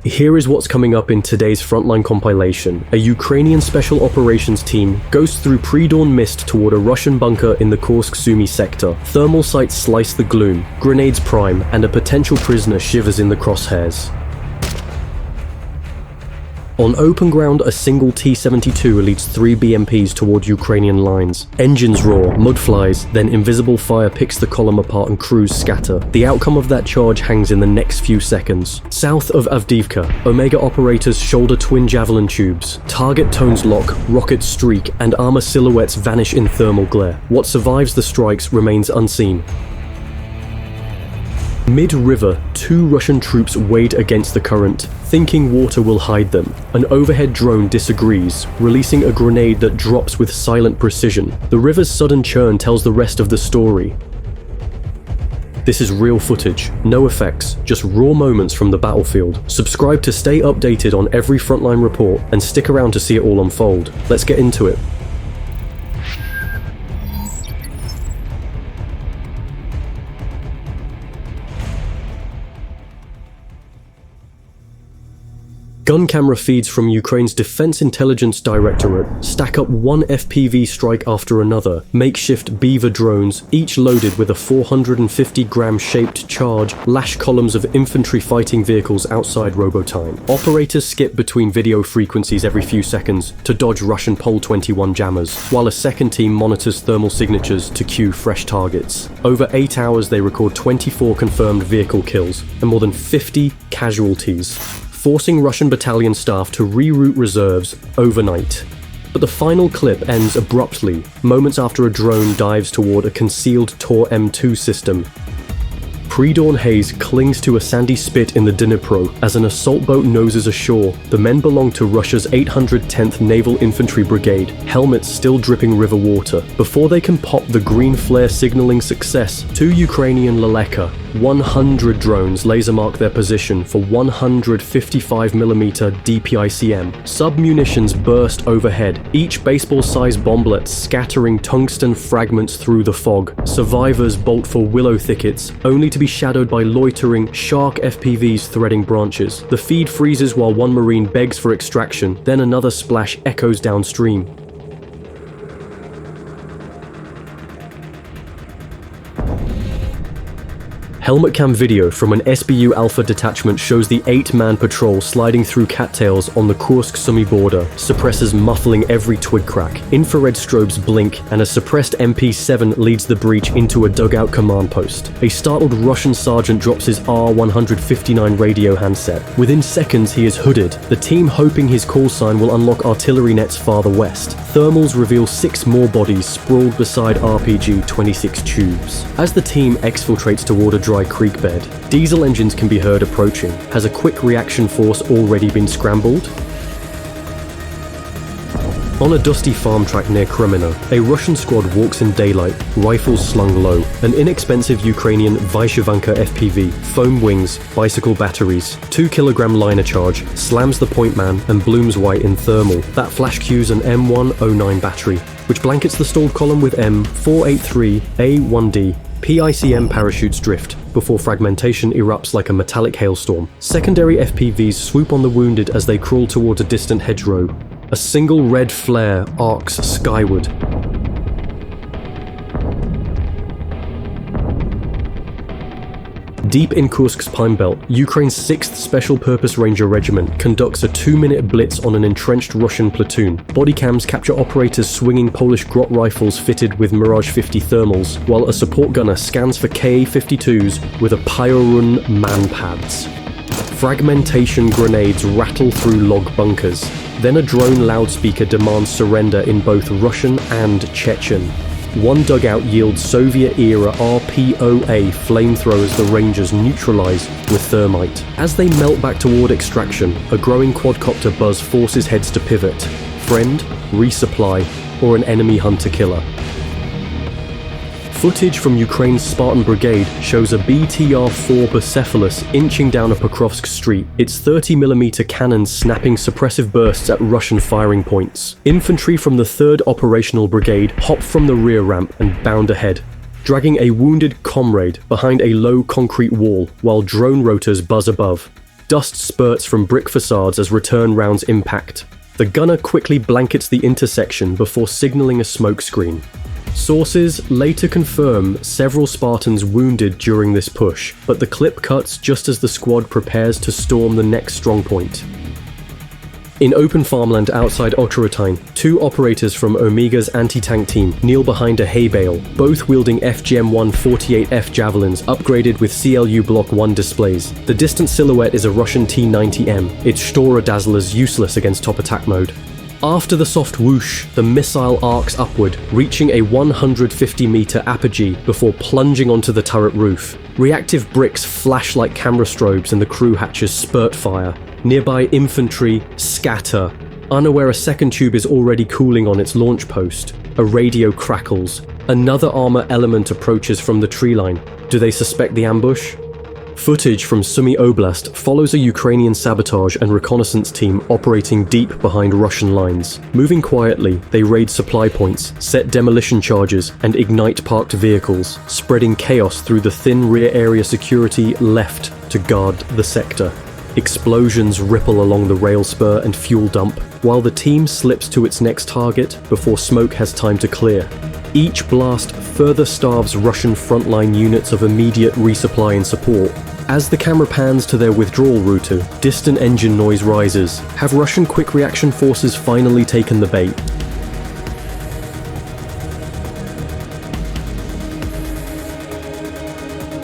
Here is what's coming up in today's Frontline compilation. A Ukrainian special operations team goes through pre-dawn mist toward a Russian bunker in the Kursk-Sumy sector. Thermal sights slice the gloom, grenades prime, and a potential prisoner shivers in the crosshairs. On open ground, a single T-72 leads 3 BMPs toward Ukrainian lines. Engines roar, mud flies, then invisible fire picks the column apart and crews scatter. The outcome of that charge hangs in the next few seconds. South of Avdiivka, Omega operators shoulder twin javelin tubes. Target tones lock, rockets streak, and armor silhouettes vanish in thermal glare. What survives the strikes remains unseen. Mid-river, 2 Russian troops wade against the current, thinking water will hide them. An overhead drone disagrees, releasing a grenade that drops with silent precision. The river's sudden churn tells the rest of the story. This is real footage, no effects, just raw moments from the battlefield. Subscribe to stay updated on every Frontline report, and stick around to see it all unfold. Let's get into it. Gun camera feeds from Ukraine's Defense Intelligence Directorate stack up one FPV strike after another, makeshift Beaver drones, each loaded with a 450-gram shaped charge, lash columns of infantry fighting vehicles outside Robotime. Operators skip between video frequencies every few seconds to dodge Russian Pol 21 jammers, while a second team monitors thermal signatures to cue fresh targets. Over 8 hours they record 24 confirmed vehicle kills and more than 50 casualties, forcing Russian battalion staff to reroute reserves overnight. But the final clip ends abruptly, moments after a drone dives toward a concealed Tor M2 system. Pre-dawn haze clings to a sandy spit in the Dnipro as an assault boat noses ashore. The men belong to Russia's 810th Naval Infantry Brigade, helmets still dripping river water. Before they can pop the green flare signaling success, 2 Ukrainian Leleka 100 drones laser mark their position for 155mm DPICM. Sub-munitions burst overhead, each baseball-sized bomblet scattering tungsten fragments through the fog. Survivors bolt for willow thickets, only to be shadowed by loitering Shark FPVs threading branches. The feed freezes while one Marine begs for extraction, then another splash echoes downstream. Helmet cam video from an SBU Alpha detachment shows the 8-man patrol sliding through cattails on the Kursk-Sumy border, suppressors muffling every twig crack. Infrared strobes blink, and a suppressed MP7 leads the breach into a dugout command post. A startled Russian sergeant drops his R-159 radio handset. Within seconds he is hooded, the team hoping his call sign will unlock artillery nets farther west. Thermals reveal 6 more bodies sprawled beside RPG-26 tubes. As the team exfiltrates toward a dry creek bed, diesel engines can be heard approaching. Has a quick reaction force already been scrambled? On a dusty farm track near Kreminna, a Russian squad walks in daylight, rifles slung low. An inexpensive Ukrainian Vyshevanka FPV, foam wings, bicycle batteries, 2-kilogram liner charge, slams the point man and blooms white in thermal. That flash cues an M109 battery, which blankets the stalled column with M483A1D. PICM parachutes drift, before fragmentation erupts like a metallic hailstorm. Secondary FPVs swoop on the wounded as they crawl towards a distant hedgerow. A single red flare arcs skyward. Deep in Kursk's Pine Belt, Ukraine's 6th Special Purpose Ranger Regiment conducts a 2-minute blitz on an entrenched Russian platoon. Bodycams capture operators swinging Polish Grot rifles fitted with Mirage 50 thermals, while a support gunner scans for Ka-52s with a Pyorun man-pads. Fragmentation grenades rattle through log bunkers. Then a drone loudspeaker demands surrender in both Russian and Chechen. One dugout yields Soviet-era RPOA flamethrowers the Rangers neutralize with thermite. As they melt back toward extraction, a growing quadcopter buzz forces heads to pivot. Friend, resupply, or an enemy hunter-killer. Footage from Ukraine's Spartan Brigade shows a BTR-4 Bucephalus inching down a Pokrovsk street, its 30mm cannons snapping suppressive bursts at Russian firing points. Infantry from the 3rd Operational Brigade hop from the rear ramp and bound ahead, dragging a wounded comrade behind a low concrete wall while drone rotors buzz above. Dust spurts from brick facades as return rounds impact. The gunner quickly blankets the intersection before signaling a smoke screen. Sources later confirm several Spartans wounded during this push, but the clip cuts just as the squad prepares to storm the next strongpoint. In open farmland outside Otterutain, two operators from Omega's anti-tank team kneel behind a hay bale, both wielding FGM-1 48F javelins upgraded with CLU Block 1 displays. The distant silhouette is a Russian T-90M, its Stora Dazzlers useless against top attack mode. After the soft whoosh, the missile arcs upward, reaching a 150-meter apogee before plunging onto the turret roof. Reactive bricks flash like camera strobes and the crew hatches spurt fire. Nearby infantry scatter, unaware a second tube is already cooling on its launch post. A radio crackles. Another armor element approaches from the tree line. Do they suspect the ambush? Footage from Sumy Oblast follows a Ukrainian sabotage and reconnaissance team operating deep behind Russian lines. Moving quietly, they raid supply points, set demolition charges, and ignite parked vehicles, spreading chaos through the thin rear area security left to guard the sector. Explosions ripple along the rail spur and fuel dump, while the team slips to its next target before smoke has time to clear. Each blast further starves Russian frontline units of immediate resupply and support. As the camera pans to their withdrawal route, distant engine noise rises. Have Russian quick reaction forces finally taken the bait?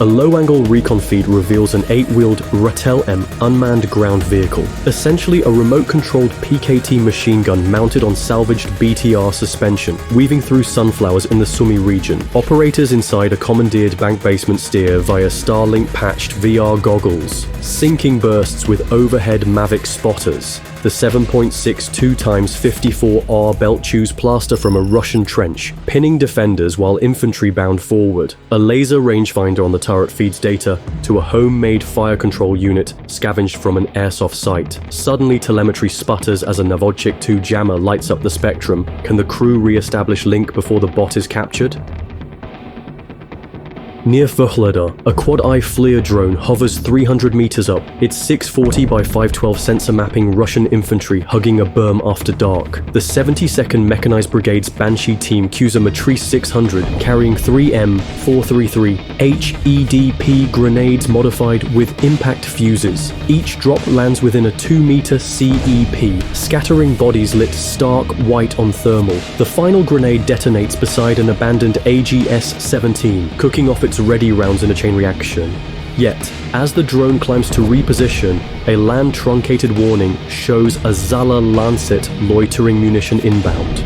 A low-angle recon feed reveals an 8-wheeled Ratel-M unmanned ground vehicle, essentially a remote-controlled PKT machine gun mounted on salvaged BTR suspension, weaving through sunflowers in the Sumy region. Operators inside a commandeered bank basement steer via Starlink-patched VR goggles, sinking bursts with overhead Mavic spotters. The 7.6 2x54R belt chews plaster from a Russian trench, pinning defenders while infantry bound forward. A laser rangefinder on the turret feeds data to a homemade fire control unit scavenged from an airsoft site. Suddenly telemetry sputters as a Novodchik 2 jammer lights up the spectrum. Can the crew re-establish link before the bot is captured? Near Vuhleda, a quad-eye FLIR drone hovers 300 meters up, its 640 by 512 sensor mapping Russian infantry hugging a berm after dark. The 72nd Mechanized Brigade's Banshee team cues a Matrice 600 carrying 3M433 HEDP grenades modified with impact fuses. Each drop lands within a 2-meter CEP, scattering bodies lit stark white on thermal. The final grenade detonates beside an abandoned AGS-17, cooking off its ready rounds in a chain reaction. Yet, as the drone climbs to reposition, a land truncated warning shows a Zala Lancet loitering munition inbound.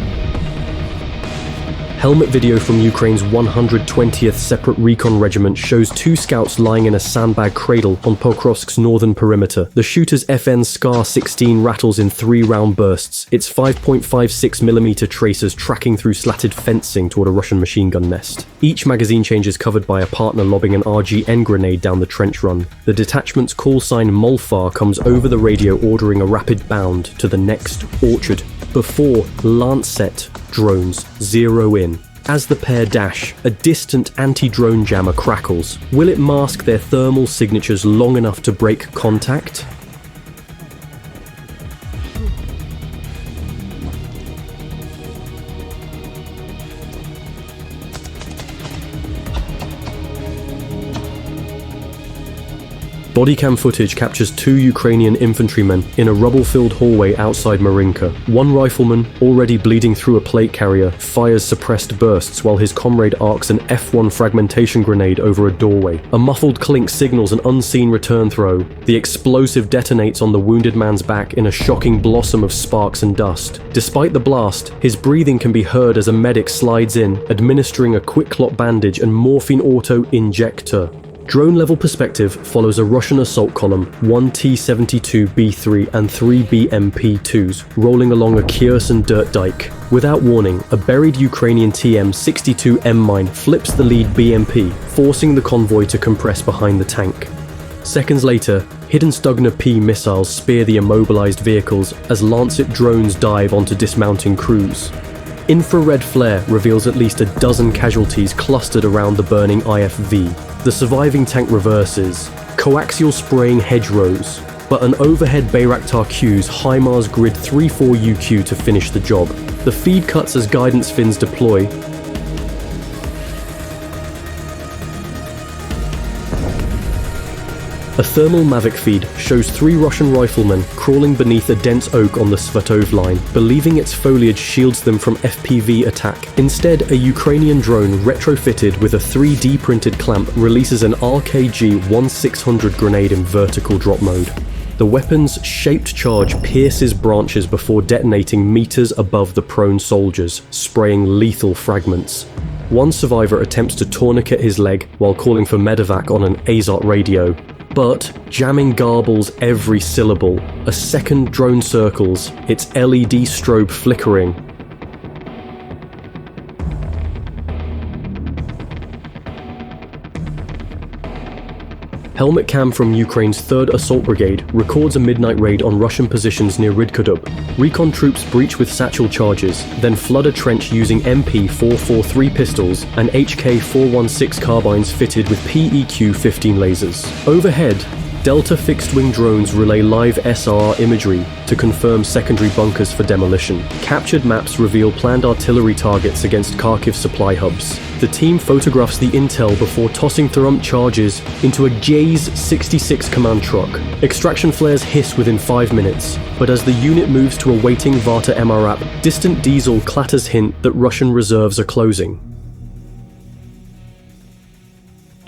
Helmet video from Ukraine's 120th Separate Recon Regiment shows two scouts lying in a sandbag cradle on Pokrovsk's northern perimeter. The shooter's FN SCAR-16 rattles in 3-round bursts, its 5.56mm tracers tracking through slatted fencing toward a Russian machine gun nest. Each magazine change is covered by a partner lobbing an RGN grenade down the trench run. The detachment's call sign Molfar comes over the radio ordering a rapid bound to the next orchard before Lancet drones zero in. As the pair dash, a distant anti-drone jammer crackles. Will it mask their thermal signatures long enough to break contact? Bodycam footage captures two Ukrainian infantrymen in a rubble-filled hallway outside Marinka. One rifleman, already bleeding through a plate carrier, fires suppressed bursts while his comrade arcs an F1 fragmentation grenade over a doorway. A muffled clink signals an unseen return throw. The explosive detonates on the wounded man's back in a shocking blossom of sparks and dust. Despite the blast, his breathing can be heard as a medic slides in, administering a quick clot bandage and morphine auto-injector. Drone-level perspective follows a Russian assault column, 1 T-72B3 and 3 BMP-2s, rolling along a Kherson dirt dike. Without warning, a buried Ukrainian TM-62M mine flips the lead BMP, forcing the convoy to compress behind the tank. Seconds later, hidden Stugner P missiles spear the immobilized vehicles as Lancet drones dive onto dismounting crews. Infrared flare reveals at least a dozen casualties clustered around the burning IFV. The surviving tank reverses, coaxial spraying hedgerows, but an overhead Bayraktar cues HIMARS Grid 34UQ to finish the job. The feed cuts as guidance fins deploy. A thermal Mavic feed shows 3 Russian riflemen crawling beneath a dense oak on the Svatov line, believing its foliage shields them from FPV attack. Instead, a Ukrainian drone retrofitted with a 3D printed clamp releases an RKG-1600 grenade in vertical drop mode. The weapon's shaped charge pierces branches before detonating meters above the prone soldiers, spraying lethal fragments. One survivor attempts to tourniquet his leg while calling for medevac on an Azot radio. But jamming garbles every syllable. A second drone circles, its LED strobe flickering. Helmet cam from Ukraine's 3rd Assault Brigade records a midnight raid on Russian positions near Rydkodup. Recon troops breach with satchel charges, then flood a trench using MP443 pistols and HK416 carbines fitted with PEQ-15 lasers. Overhead, Delta fixed-wing drones relay live SR imagery to confirm secondary bunkers for demolition. Captured maps reveal planned artillery targets against Kharkiv supply hubs. The team photographs the intel before tossing Therump charges into a JAYS-66 command truck. Extraction flares hiss within 5 minutes, but as the unit moves to a waiting Varta MRAP, distant diesel clatters hint that Russian reserves are closing.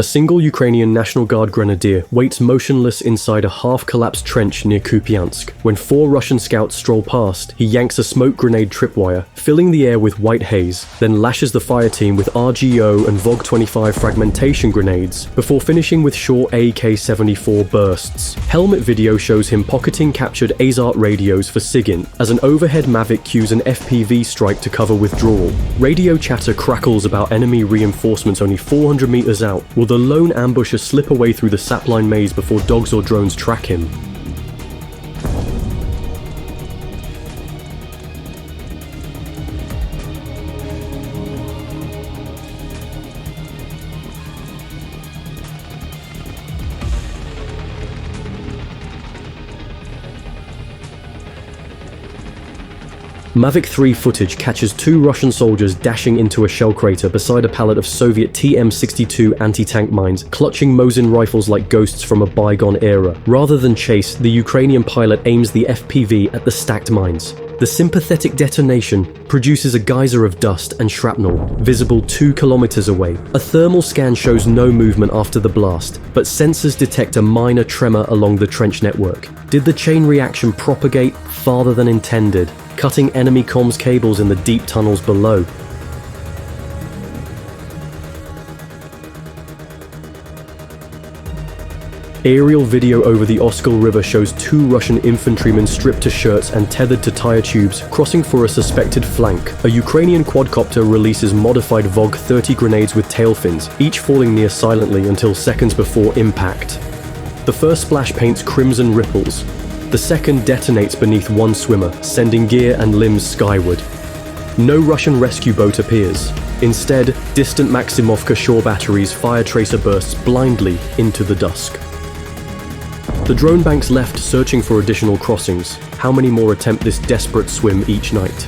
A single Ukrainian National Guard grenadier waits motionless inside a half-collapsed trench near Kupiansk. When 4 Russian scouts stroll past, he yanks a smoke grenade tripwire, filling the air with white haze, then lashes the fire team with RGO and VOG-25 fragmentation grenades, before finishing with short AK-74 bursts. Helmet video shows him pocketing captured Azot radios for SIGINT, as an overhead Mavic cues an FPV strike to cover withdrawal. Radio chatter crackles about enemy reinforcements only 400 meters out. Will the lone ambusher slip away through the sapline maze before dogs or drones track him? Mavic 3 footage catches 2 Russian soldiers dashing into a shell crater beside a pallet of Soviet TM-62 anti-tank mines, clutching Mosin rifles like ghosts from a bygone era. Rather than chase, the Ukrainian pilot aims the FPV at the stacked mines. The sympathetic detonation produces a geyser of dust and shrapnel, visible 2 kilometers away. A thermal scan shows no movement after the blast, but sensors detect a minor tremor along the trench network. Did the chain reaction propagate farther than intended, cutting enemy comms cables in the deep tunnels below? Aerial video over the Oskil River shows 2 Russian infantrymen stripped to shirts and tethered to tire tubes, crossing for a suspected flank. A Ukrainian quadcopter releases modified VOG-30 grenades with tail fins, each falling near silently until seconds before impact. The first splash paints crimson ripples. The second detonates beneath one swimmer, sending gear and limbs skyward. No Russian rescue boat appears. Instead, distant Maximovka shore batteries fire tracer bursts blindly into the dusk. The drone banks left searching for additional crossings. How many more attempt this desperate swim each night?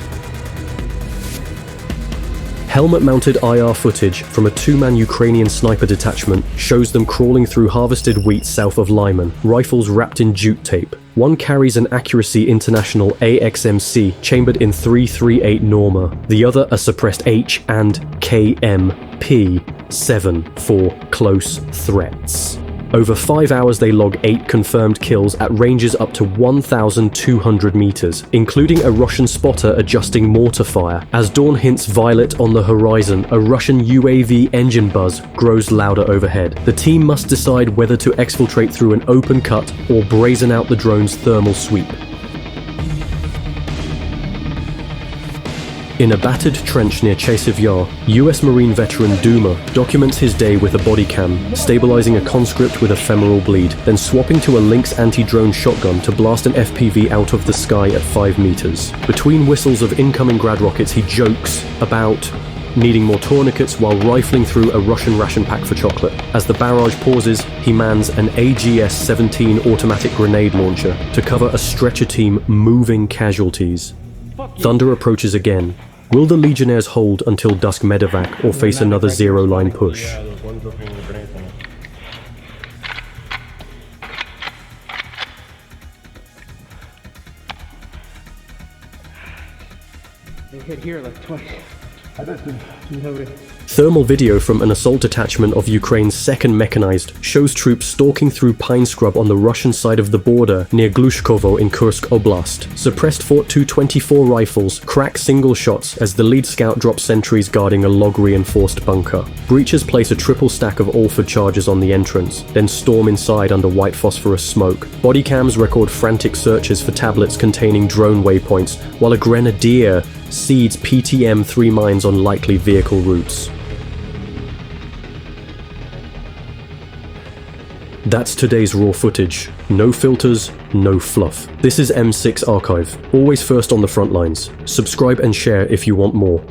Helmet-mounted IR footage from a 2-man Ukrainian sniper detachment shows them crawling through harvested wheat south of Lyman, rifles wrapped in jute tape. One carries an Accuracy International AXMC chambered in 338 Norma, the other a suppressed H and KMP7 for close threats. Over 5 hours they log 8 confirmed kills at ranges up to 1,200 meters, including a Russian spotter adjusting mortar fire. As dawn hints violet on the horizon, a Russian UAV engine buzz grows louder overhead. The team must decide whether to exfiltrate through an open cut or brazen out the drone's thermal sweep. In a battered trench near Chasiv Yar, US Marine veteran Duma documents his day with a body cam, stabilizing a conscript with a femoral bleed, then swapping to a Lynx anti-drone shotgun to blast an FPV out of the sky at 5 meters. Between whistles of incoming grad rockets, he jokes about needing more tourniquets while rifling through a Russian ration pack for chocolate. As the barrage pauses, he mans an AGS-17 automatic grenade launcher to cover a stretcher team moving casualties. Thunder approaches again. Will the Legionnaires hold until dusk medevac or face another zero-line push? They hit here like twice. Thermal video from an assault detachment of Ukraine's 2nd Mechanized shows troops stalking through pine scrub on the Russian side of the border near Glushkovo in Kursk Oblast. Suppressed Fort 224 rifles crack single shots as the lead scout drops sentries guarding a log-reinforced bunker. Breachers place a triple stack of Alford charges on the entrance, then storm inside under white phosphorus smoke. Body cams record frantic searches for tablets containing drone waypoints, while a grenadier seeds PTM-3 mines on likely vehicle routes. That's today's raw footage. No filters, no fluff. This is M6 Archive, always first on the front lines. Subscribe and share if you want more.